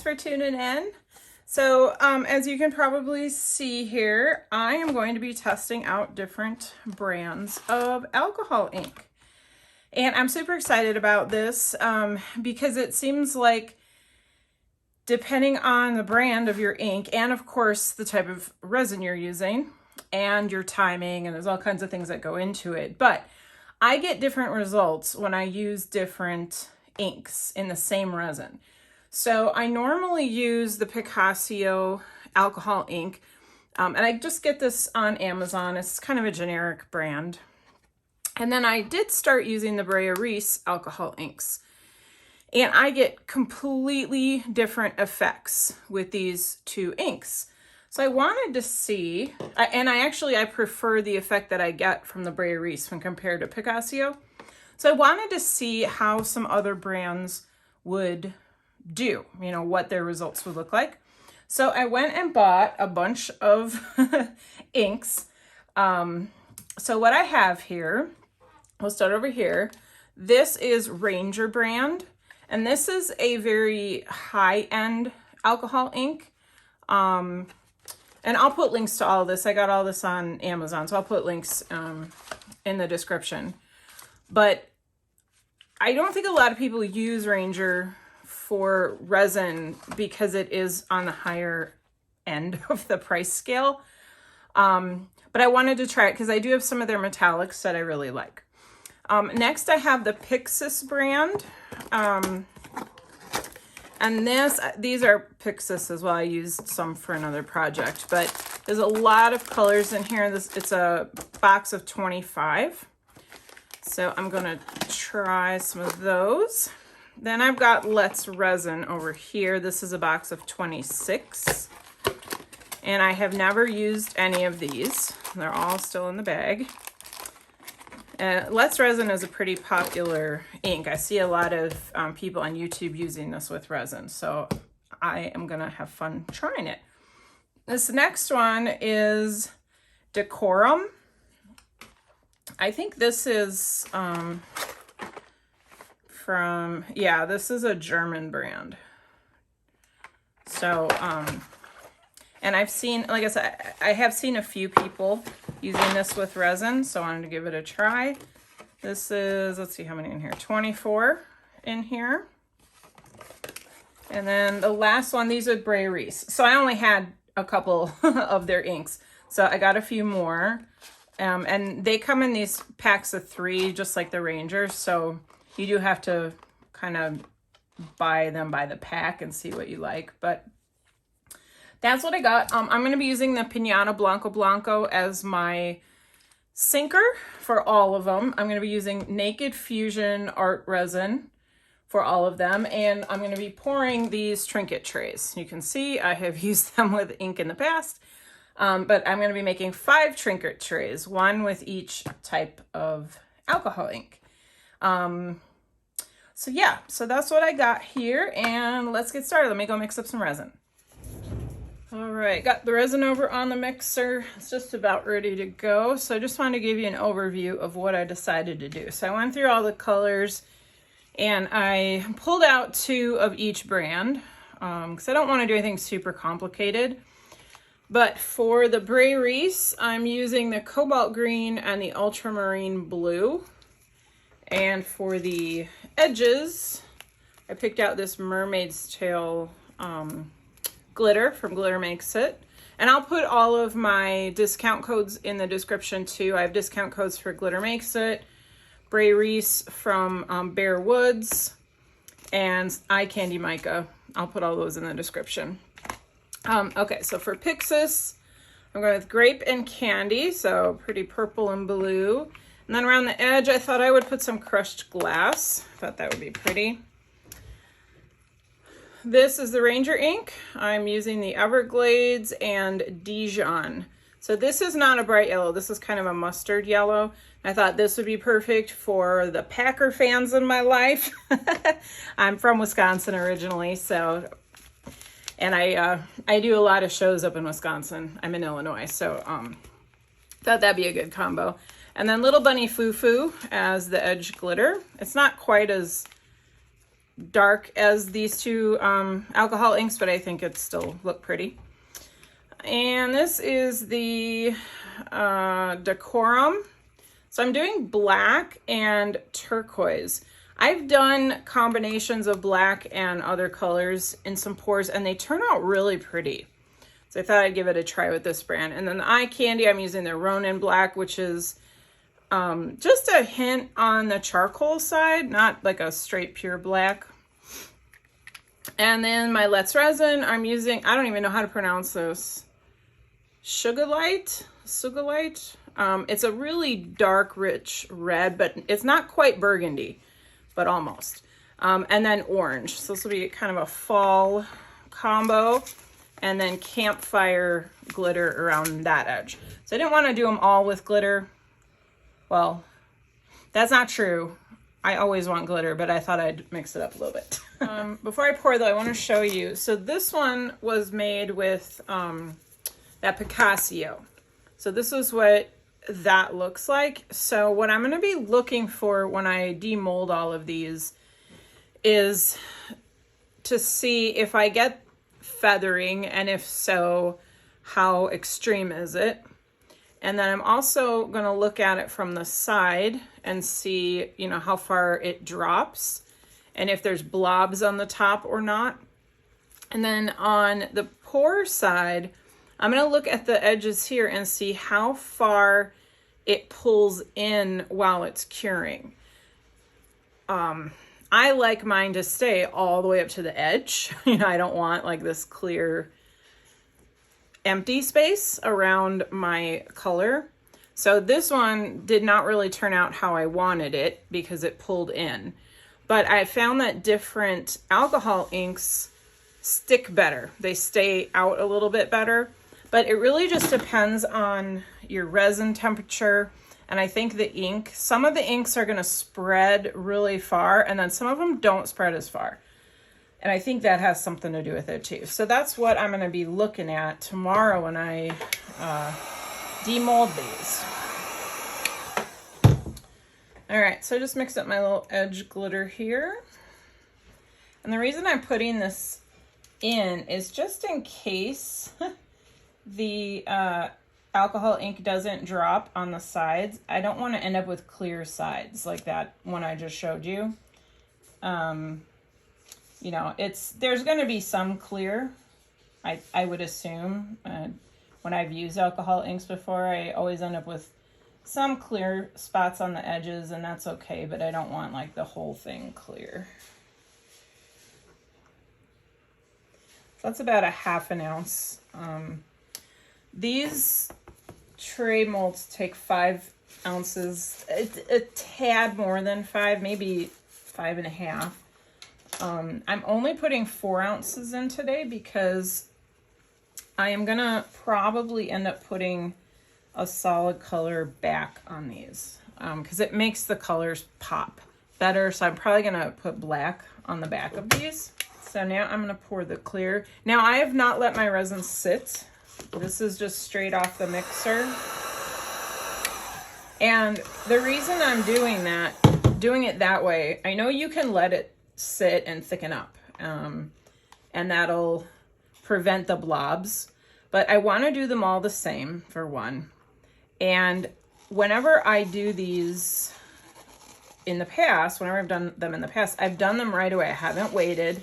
thanks for tuning in. So as you can probably see here, I am going to be testing out different brands of alcohol ink. And I'm super excited about this because it seems like depending on the brand of your ink and of course the type of resin you're using and your timing, and there's all kinds of things that go into it, but I get different results when I use different inks in the same resin. So I normally use the Pixiss alcohol ink, and I just get this on Amazon. It's kind of a generic brand. And then I did start using the Brae Reese alcohol inks, and I get completely different effects with these two inks. So I wanted to see, and I prefer the effect that I get from the Brae Reese when compared to Pixiss. So I wanted to see how some other brands would do, you know, what their results would look like. So I went and bought a bunch of inks. So what I have here, we'll start over here. This is Ranger brand, and this is a very high-end alcohol ink. And I'll put links to all of this. I got all this on Amazon, so I'll put links in the description. But I don't think a lot of people use Ranger for resin because it is on the higher end of the price scale. But I wanted to try it because I do have some of their metallics that I really like. Next I have the Pixiss brand. And these are Pixiss as well. I used some for another project, but there's a lot of colors in here. It's a box of 25. So I'm gonna try some of those. Then I've got Let's Resin over here. This is a box of 26. And I have never used any of these. They're all still in the bag. Let's Resin is a pretty popular ink. I see a lot of people on YouTube using this with resin. So I am gonna have fun trying it. This next one is DecoRum. I think this is this is a German brand. So, and I've seen, like I said, I have seen a few people using this with resin, so I wanted to give it a try. This is, let's see how many in here, 24 in here. And then the last one, these are Brae Reese. So I only had a couple of their inks, so I got a few more. And they come in these packs of 3, just like the Rangers, so you do have to kind of buy them by the pack and see what you like, but that's what I got. I'm going to be using the Piñata Blanco as my sinker for all of them. I'm going to be using Naked Fusion Art Resin for all of them, and I'm going to be pouring these trinket trays. You can see I have used them with ink in the past, but I'm going to be making 5 trinket trays, 1 with each type of alcohol ink. So yeah, so that's what I got here, and let's get started. Let me go mix up some resin. All right, got the resin over on the mixer. It's just about ready to go. So I just wanted to give you an overview of what I decided to do. So I went through all the colors and I pulled out 2 of each brand because I don't want to do anything super complicated. But for the Brae Reese, I'm using the cobalt green and the ultramarine blue. And for the edges, I picked out this mermaid's tail glitter from Glitter Makes It. And I'll put all of my discount codes in the description too. I have discount codes for Glitter Makes It, Brae Reese from Bare Woods, and Eye Candy Mica. I'll put all those in the description. Okay, so for Pixiss, I'm going with Grape and Candy, so pretty purple and blue. And then around the edge, I thought I would put some crushed glass. I thought that would be pretty. This is the Ranger ink. I'm using the Everglades and Dijon. So this is not a bright yellow. This is kind of a mustard yellow. I thought this would be perfect for the Packer fans in my life. I'm from Wisconsin originally, so, and I do a lot of shows up in Wisconsin. I'm in Illinois, so thought that'd be a good combo. And then Little Bunny Foo Foo as the edge glitter. It's not quite as dark as these two alcohol inks, but I think it still look pretty. And this is the DecoRum. So I'm doing black and turquoise. I've done combinations of black and other colors in some pours, and they turn out really pretty. So I thought I'd give it a try with this brand. And then the eye candy, I'm using the Ronin Black, which is just a hint on the charcoal side, not like a straight pure black. And then my Let's Resin, I'm using, I don't even know how to pronounce this, Sugarlight. It's a really dark, rich red, but it's not quite burgundy, but almost. And then orange. So this will be kind of a fall combo. And then campfire glitter around that edge. So I didn't want to do them all with glitter. Well, that's not true. I always want glitter, but I thought I'd mix it up a little bit. Before I pour though, I want to show you. So this one was made with that Pixiss. So this is what that looks like. So what I'm going to be looking for when I demold all of these is to see if I get feathering, and if so, how extreme is it? And then I'm also going to look at it from the side and see, you know, how far it drops and if there's blobs on the top or not. And then on the pour side, I'm going to look at the edges here and see how far it pulls in while it's curing. I like mine to stay all the way up to the edge. You know, I don't want like this clear empty space around my color. So this one did not really turn out how I wanted it because it pulled in. But I found that different alcohol inks stick better. They stay out a little bit better. But it really just depends on your resin temperature. And I think the ink, some of the inks are going to spread really far, and then some of them don't spread as far. And I think that has something to do with it too. So that's what I'm going to be looking at tomorrow when I demold these. All right, so I just mixed up my little edge glitter here. And the reason I'm putting this in is just in case the alcohol ink doesn't drop on the sides. I don't want to end up with clear sides like that one I just showed you. You know, there's going to be some clear, I would assume. When I've used alcohol inks before, I always end up with some clear spots on the edges, and that's okay, but I don't want like the whole thing clear. So that's about a ½ ounce. These tray molds take 5 ounces, a tad more than 5, maybe 5.5. I'm only putting 4 ounces in today because I am gonna probably end up putting a solid color back on these because it makes the colors pop better. So I'm probably gonna put black on the back of these. So now I'm gonna pour the clear. Now I have not let my resin sit. This is just straight off the mixer. And the reason I'm doing it that way, I know you can let it sit and thicken up, and that'll prevent the blobs, but I want to do them all the same for one. And whenever I do these in the past, whenever I've done them in the past, I've done them right away. I haven't waited.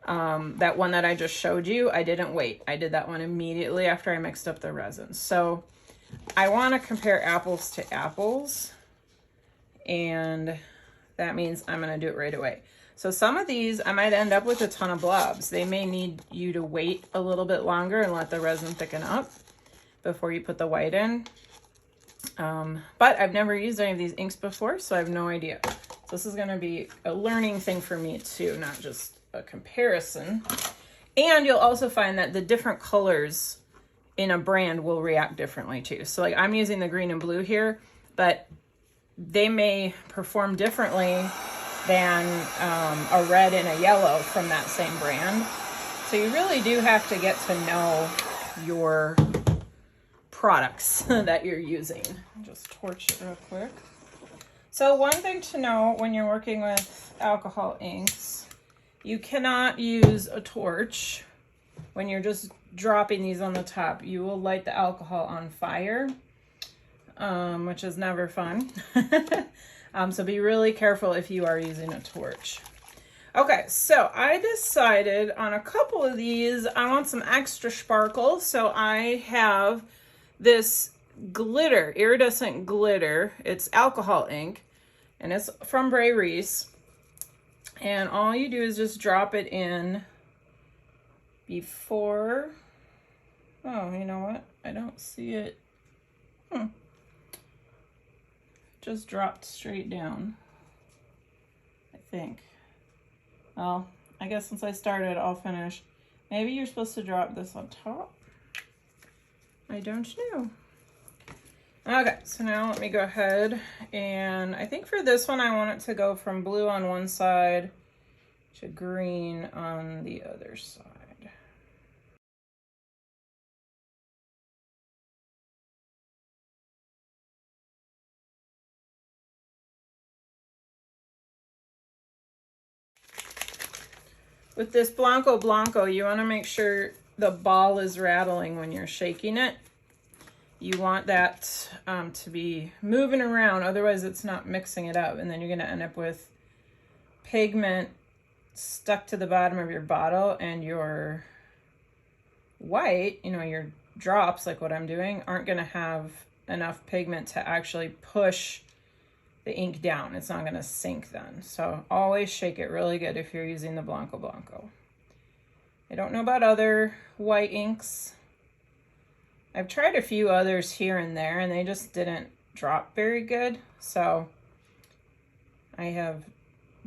That one that I just showed you, I didn't wait. I did that one immediately after I mixed up the resin. So I want to compare apples to apples, and that means I'm going to do it right away. So some of these, I might end up with a ton of blobs. They may need you to wait a little bit longer and let the resin thicken up before you put the white in. But I've never used any of these inks before, so I have no idea. So this is going to be a learning thing for me too, not just a comparison. And you'll also find that the different colors in a brand will react differently too. So like I'm using the green and blue here, but they may perform differently than a red and a yellow from that same brand. So you really do have to get to know your products that you're using. I'll just torch it real quick. So one thing to know when you're working with alcohol inks You cannot use a torch when you're just dropping these on the top. You will light the alcohol on fire, which is never fun. So be really careful if you are using a torch. Okay, so I decided on a couple of these, I want some extra sparkle. So I have this glitter, iridescent glitter. It's alcohol ink, and it's from Brae Reese. And all you do is just drop it in before, oh, you know what? I don't see it. Just dropped straight down, I think. Well, I guess since I started, I'll finish. Maybe you're supposed to drop this on top. I don't know. Okay, so now let me go ahead, and I think for this one I want it to go from blue on one side to green on the other side. With this Blanco Blanco, you want to make sure the ball is rattling when you're shaking it. You want that to be moving around, otherwise it's not mixing it up, and then you're going to end up with pigment stuck to the bottom of your bottle, and your white, you know, your drops, like what I'm doing, aren't going to have enough pigment to actually push the ink down. It's not going to sink then. So always shake it really good if you're using the Blanco Blanco. I don't know about other white inks. I've tried a few others here and there, and they just didn't drop very good. So I have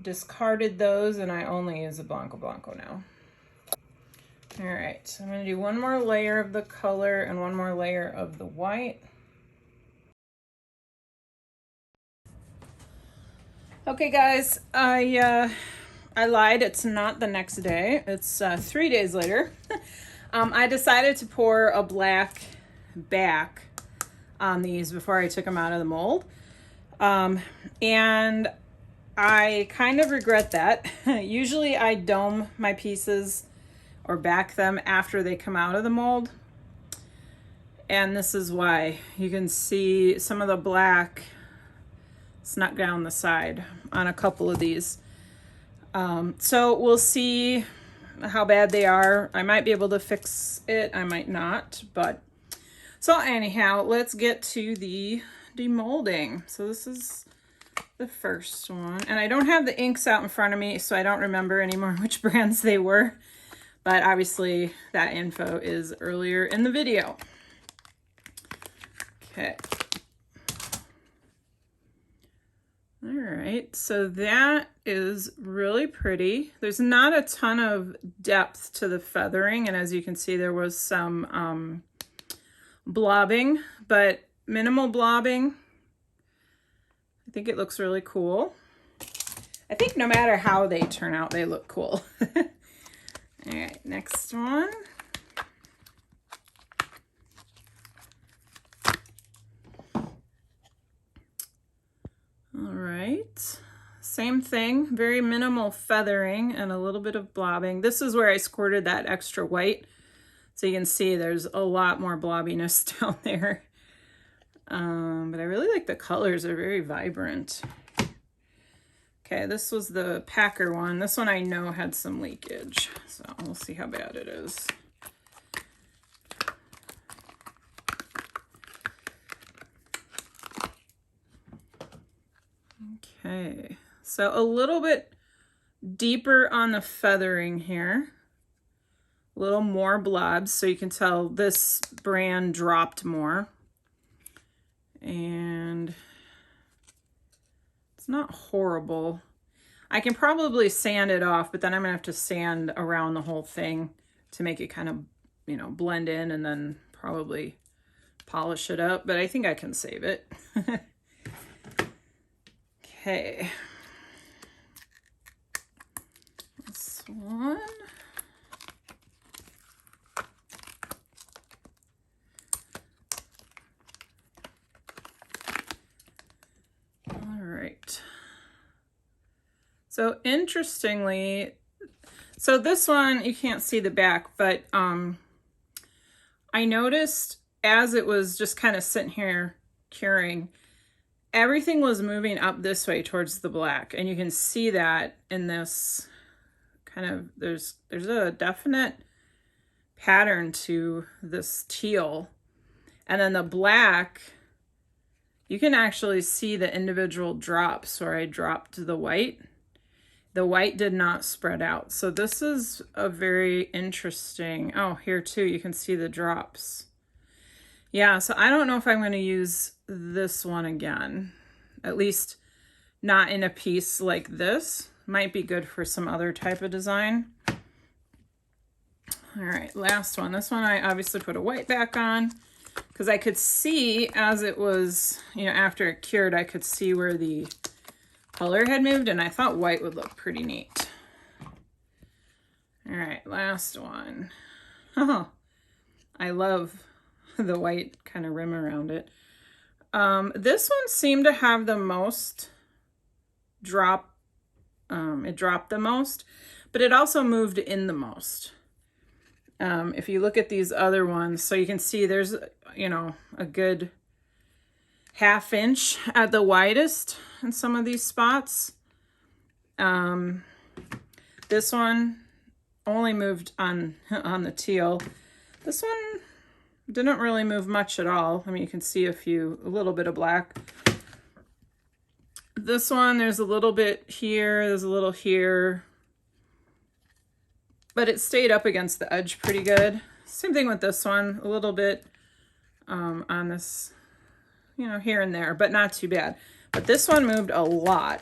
discarded those, and I only use the Blanco Blanco now. All right, so I'm going to do one more layer of the color and one more layer of the white. Okay, guys, I lied. It's not the next day. It's 3 days later. I decided to pour a black back on these before I took them out of the mold. And I kind of regret that. Usually I dome my pieces or back them after they come out of the mold. And this is why. You can see some of the black snuck down the side on a couple of these. So we'll see how bad they are. I might be able to fix it, I might not, but so anyhow, let's get to the demolding. So this is the first one, and I don't have the inks out in front of me, so I don't remember anymore which brands they were, but obviously that info is earlier in the video. Okay. All right, so that is really pretty. There's not a ton of depth to the feathering, and as you can see, there was some blobbing, but minimal blobbing. I think it looks really cool. I think no matter how they turn out, they look cool. All right, next one. All right, same thing, very minimal feathering and a little bit of blobbing. This is where I squirted that extra white. So you can see there's a lot more blobbiness down there. But I really like the colors, they're very vibrant. Okay, this was the Packer one. This one I know had some leakage, so we'll see how bad it is. Okay, so a little bit deeper on the feathering here. A little more blobs, so you can tell this brand dropped more. And it's not horrible. I can probably sand it off, but then I'm gonna have to sand around the whole thing to make it kind of, you know, blend in, and then probably polish it up, but I think I can save it. Okay. This one. All right. So interestingly, So this one, you can't see the back, but I noticed as it was just kind of sitting here curing, everything was moving up this way towards the black. And you can see that in this kind of, there's a definite pattern to this teal. And then the black, you can actually see the individual drops where I dropped the white. The white did not spread out. So this is a very interesting, oh, here too, you can see the drops. Yeah, so I don't know if I'm going to use this one again, at least not in a piece like this. Might be good for some other type of design. All right, last one. This one I obviously put a white back on because I could see as it was, you know, after it cured, I could see where the color had moved, and I thought white would look pretty neat. All right, last one. Oh, I love the white kind of rim around it. This one seemed to have the most drop. It dropped the most, but it also moved in the most. If you look at these other ones, so you can see there's, you know, a good ½ inch at the widest in some of these spots. This one only moved on the teal. This one didn't really move much at all. I mean, you can see a little bit of black. This one, there's a little bit here, there's a little here, but it stayed up against the edge pretty good. Same thing with this one, a little bit on this, you know, here and there, but not too bad. But this one moved a lot.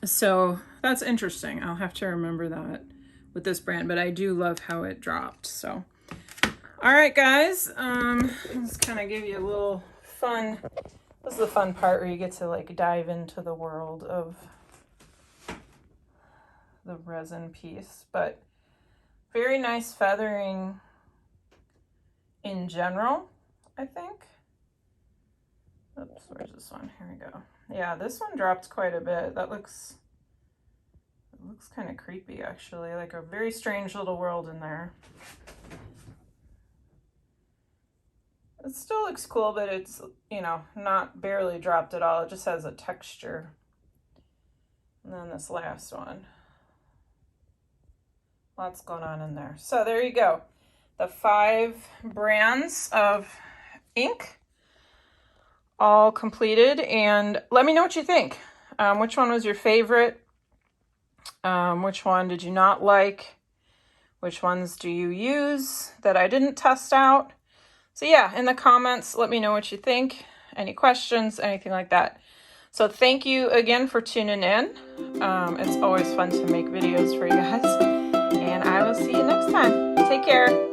So that's interesting. I'll have to remember that with this brand, but I do love how it dropped. So, all right, guys, let's kind of give you a little fun. This is the fun part where you get to like dive into the world of the resin piece, but very nice feathering in general, I think. Oops, where's this one? Here we go. Yeah, this one dropped quite a bit. That looks, it looks kind of creepy actually, like a very strange little world in there. It still looks cool, but it's, you know, not barely dropped at all. It just has a texture. And then this last one. Lots going on in there. So there you go. The 5 brands of ink all completed. And let me know what you think. Which one was your favorite? Which one did you not like? Which ones do you use that I didn't test out? So yeah, in the comments, let me know what you think. Any questions, anything like that. So thank you again for tuning in. It's always fun to make videos for you guys. And I will see you next time. Take care.